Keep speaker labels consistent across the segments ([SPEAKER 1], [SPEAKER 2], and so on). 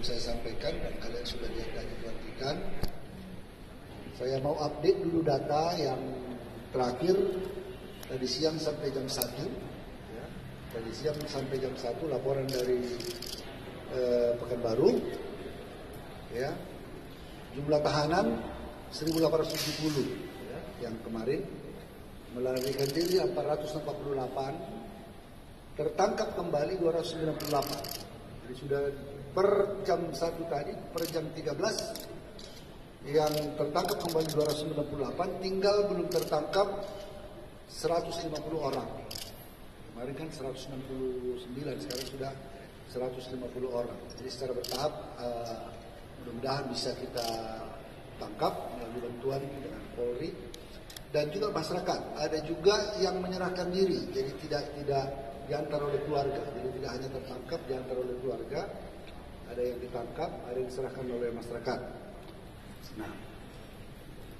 [SPEAKER 1] saya sampaikan dan kalian sudah lihat dan perhatikan. Saya mau update dulu data yang terakhir tadi siang sampai jam 1. Ya. Tadi siang sampai jam 1 laporan dari Pekanbaru. Ya. Jumlah tahanan 1.870 ya, yang kemarin melarikan diri 448, tertangkap kembali 298. Jadi sudah per jam 1 tadi, per jam 13 yang tertangkap kembali 298, tinggal belum tertangkap 150 orang. Kemarin kan 169, sekarang sudah 150 orang. Jadi secara bertahap mudah-mudahan bisa kita tangkap melalui bantuan dengan Polri dan juga masyarakat. Ada juga yang menyerahkan diri, jadi tidak diantar oleh keluarga. Jadi tidak hanya tertangkap diantar oleh keluarga, ada yang ditangkap, ada yang diserahkan oleh masyarakat. Nah,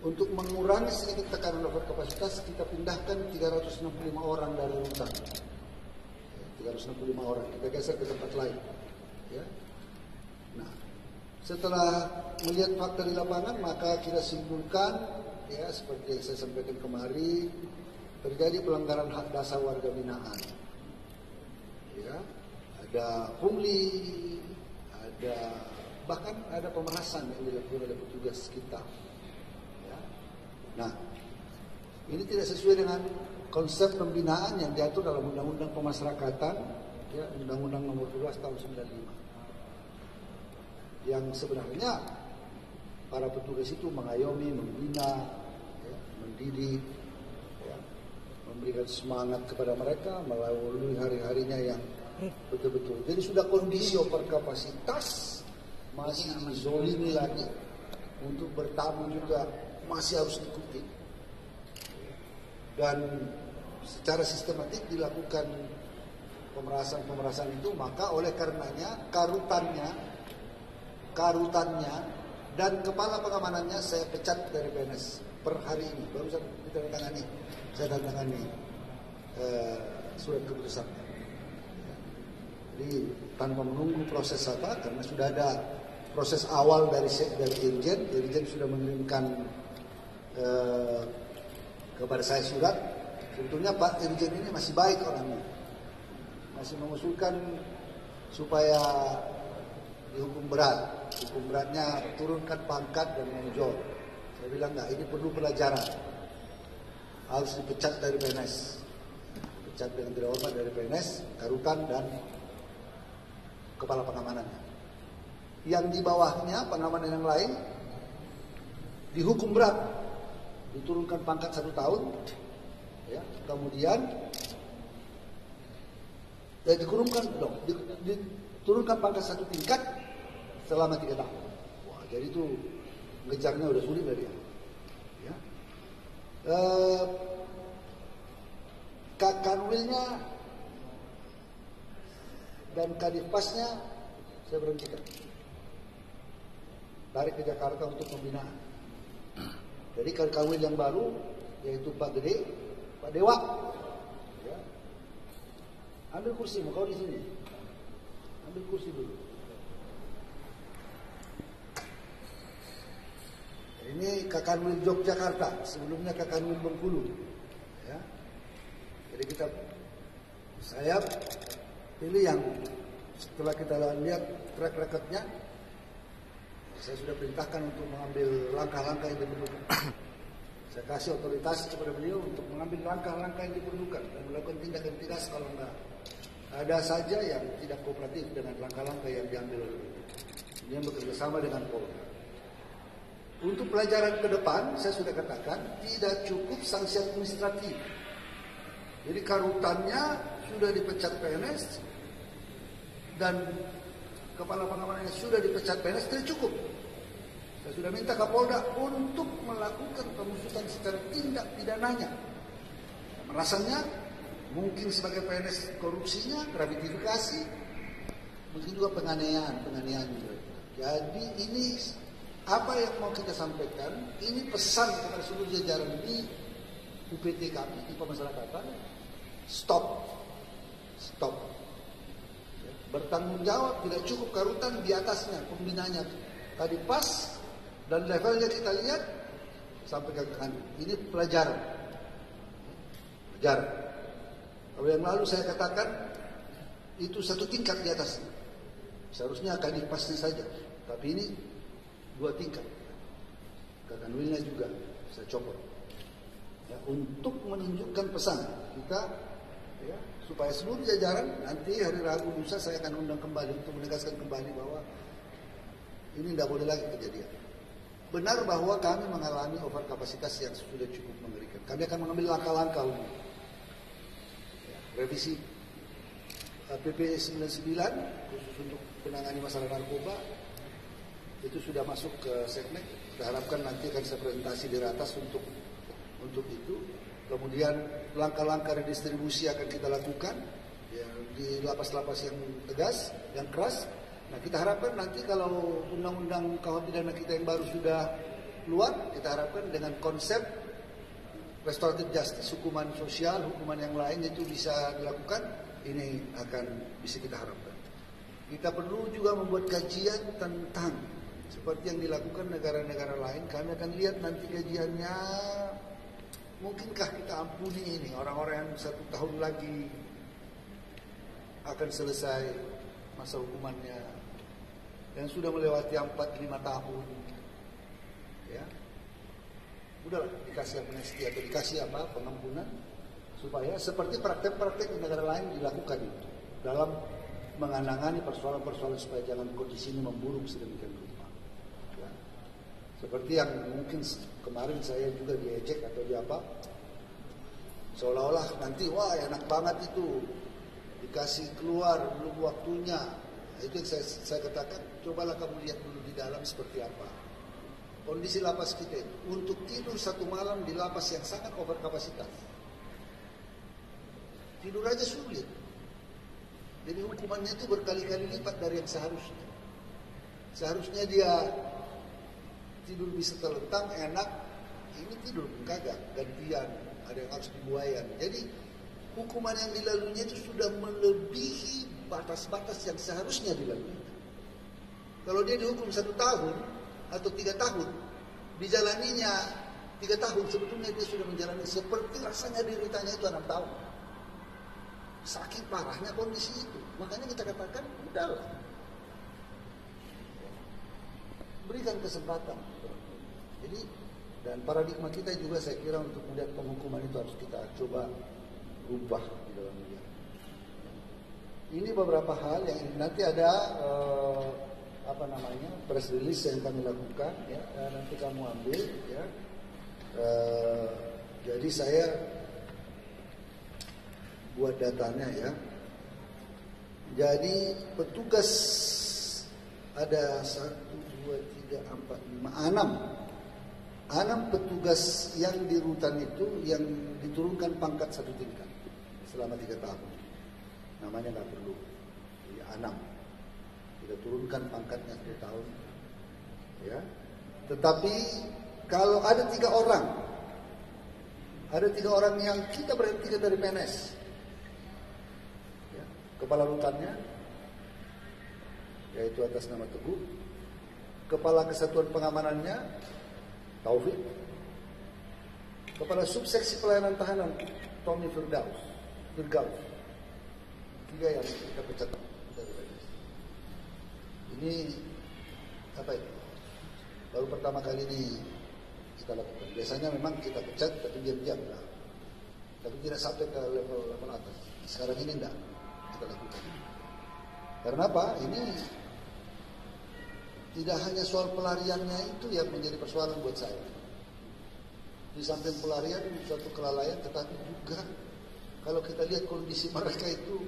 [SPEAKER 1] untuk mengurangi sedikit tekanan overkapasitas, kita pindahkan 365 orang dari rutan. 365 orang kita geser ke tempat lain. Ya. Nah, setelah melihat fakta di lapangan, maka kita simpulkan, ya seperti yang saya sampaikan kemarin, terjadi pelanggaran hak dasar warga binaan. Ya, ada pungli, bahkan ada pemerasan yang dilakukan oleh petugas kita. Ya. Nah, ini tidak sesuai dengan konsep pembinaan yang diatur dalam Undang-Undang Pemasyarakatan, ya, Undang-Undang Nomor 12 Tahun 95. Yang sebenarnya para petugas itu mengayomi, membina, ya, mendidik, ya, memberikan semangat kepada mereka melalui hari-harinya yang betul-betul. Jadi sudah kondisi overkapasitas, masih dizolimi lagi, untuk bertamu juga masih harus diikuti. Dan secara sistematik dilakukan pemerasan itu, maka oleh karenanya karutannya dan kepala pengamanannya saya pecat dari PNS per hari ini. Baru saya tanda-tangani surat keputusan. Jadi tanpa menunggu proses apa, karena sudah ada proses awal dari Irjen sudah mengirimkan kepada saya surat. Sebetulnya Pak Irjen ini masih baik orangnya, masih mengusulkan supaya dihukum berat, hukum beratnya turunkan pangkat dan menonjol. Saya bilang enggak, ini perlu pelajaran, harus dipecat dari PNS, pecat dengan tidak hormat dari PNS, karutan dan kepala pengamanannya. Yang di bawahnya pengamanan yang lain dihukum berat, diturunkan pangkat 1 tahun, ya, kemudian diturunkan pangkat 1 tingkat selama 3 tahun. Wah, jadi itu ngejarnya udah sulit dari dia. Ya. Kanwilnya dan Kadifpasnya saya berhentikan, tarik ke Jakarta untuk pembinaan. Jadi Kanwil yang baru yaitu Pak Dewa, ya, ambil kursi, kau di sini, ambil kursi dulu. Ini Kakanwil Yogyakarta, sebelumnya Kakanwil Bengkulu. Ya. Jadi saya pilih yang setelah kita lihat track recordnya, saya sudah perintahkan untuk mengambil langkah-langkah yang diperlukan. Saya kasih otoritas kepada beliau untuk mengambil langkah-langkah yang diperlukan dan melakukan tindakan tegas kalau enggak ada saja yang tidak kooperatif dengan langkah-langkah yang diambil oleh beliau. Dia bekerja sama dengan Polri. Untuk pelajaran ke depan, saya sudah katakan tidak cukup sanksi administratif. Jadi karutannya sudah dipecat PNS dan kepala pengamanannya sudah dipecat PNS, tidak cukup. Saya sudah minta Kapolda untuk melakukan pengusutan secara tindak pidananya. Rasanya mungkin sebagai PNS korupsinya, gratifikasi, mungkin juga penganiayaan juga. Jadi ini apa yang mau kita sampaikan, ini pesan kepada seluruh jajaran di UPT kami, di pemasyarakatan, stop. bertanggung jawab, tidak cukup Karutan di atasnya, pembinanya tadi pas, dan levelnya kita lihat sampai ke Kanwil. Ini pelajaran. Kalau yang lalu saya katakan itu satu tingkat di atasnya, seharusnya Kadif Pasnya saja, tapi ini 2 tingkat. Kanwilnya juga saya copot. Ya, untuk menunjukkan pesan kita, ya, supaya seluruh jajaran nanti hari Rabu lusa saya akan undang kembali untuk menegaskan kembali bahwa ini tidak boleh lagi kejadian. Benar bahwa kami mengalami over kapasitas yang sudah cukup mengerikan. Kami akan mengambil langkah-langkah untuk revisi PP 99 khusus untuk menangani masalah narkoba. Itu sudah masuk ke Seknek. Kita harapkan nanti akan saya presentasi di ratas untuk itu. Kemudian langkah-langkah redistribusi akan kita lakukan ya, di lapas-lapas yang tegas, yang keras. Nah, kita harapkan nanti kalau undang-undang KUHP pidana kita yang baru sudah keluar, kita harapkan dengan konsep restoratif justice, hukuman sosial, hukuman yang lain itu bisa dilakukan. Ini akan bisa kita harapkan. Kita perlu juga membuat kajian tentang seperti yang dilakukan negara-negara lain. Kami akan lihat nanti kajiannya, mungkinkah kita ampuni ini orang-orang yang 1 tahun lagi akan selesai masa hukumannya, yang sudah melewati 4-5 tahun, ya, udahlah dikasih amnesti atau dikasih pengampunan, supaya seperti praktek-praktek di negara lain dilakukan itu dalam menangani persoalan-persoalan supaya jangan kondisi ini memburuk sedemikian rupa. Ya. Seperti yang mungkin kemarin saya juga diejek atau diapa, seolah-olah nanti wah enak banget itu dikasih keluar belum waktunya. Itu yang saya katakan, cobalah kamu lihat dulu di dalam seperti apa kondisi lapas kita itu. Untuk tidur 1 malam di lapas yang sangat over kapasitas, tidur aja sulit. Jadi hukumannya itu berkali-kali lipat dari yang seharusnya. Seharusnya dia tidur bisa terlentang enak, ini tidur kagak, gantian, ada yang harus dibuayan. Jadi hukuman yang dilaluinya itu sudah melebihi batas-batas yang seharusnya dilalui. Kalau dia dihukum 1 tahun atau 3 tahun, dijalaninya 3 tahun, sebetulnya dia sudah menjalani seperti rasanya deritanya itu 6 tahun. Sakit parahnya kondisi itu. Makanya kita katakan, udahlah, berikan kesempatan. Jadi, dan paradigma kita juga saya kira untuk melihat penghukuman itu harus kita coba rubah di dalam dia. Ini beberapa hal yang nanti ada press release yang kami lakukan, ya, nanti kamu ambil, ya. Jadi saya buat datanya, ya. Jadi petugas ada 1, 2, 3, 4, 5, 6 petugas yang di rutan itu yang diturunkan pangkat 1 tingkat selama 3 tahun. Namanya nggak perlu, ya, 6 kita turunkan pangkatnya 1 tahun, ya. Tetapi kalau ada 3 orang yang kita berhentikan dari PNS, ya, kepala rutannya yaitu atas nama Teguh, kepala kesatuan pengamanannya Taufik, kepala subseksi pelayanan tahanan Tommy Firdaus, 3 yang kita pecat dari PNS. Ini apa itu? Baru pertama kali ini kita lakukan. Biasanya memang kita pecat tapi diam-diam, nah. Tapi tidak sampai ke level atas. Sekarang ini enggak kita lakukan. Karena apa? Ini tidak hanya soal pelariannya itu yang menjadi persoalan buat saya. Di samping pelarian suatu kelalaian, tetapi juga kalau kita lihat kondisi mereka itu,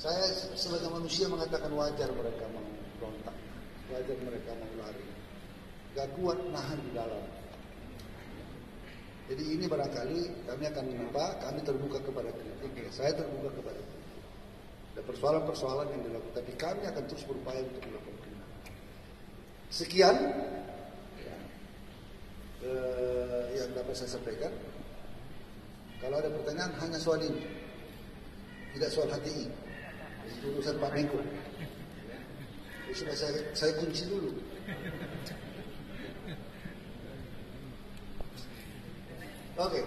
[SPEAKER 1] saya sebagai manusia mengatakan wajar mereka mau berontak, wajar mereka mau lari, gak kuat nahan di dalam. Jadi ini barangkali kami akan kami terbuka kepada kritik, ya. Saya terbuka kepada kritik. Ada persoalan-persoalan yang dilakukan, tapi kami akan terus berupaya untuk melakukan. Sekian ya, yang dapat saya sampaikan. Kalau ada pertanyaan hanya soal ini, tidak soal HTI. Itu urusan Pak Menko. Sudah saya kunci dulu. Oke.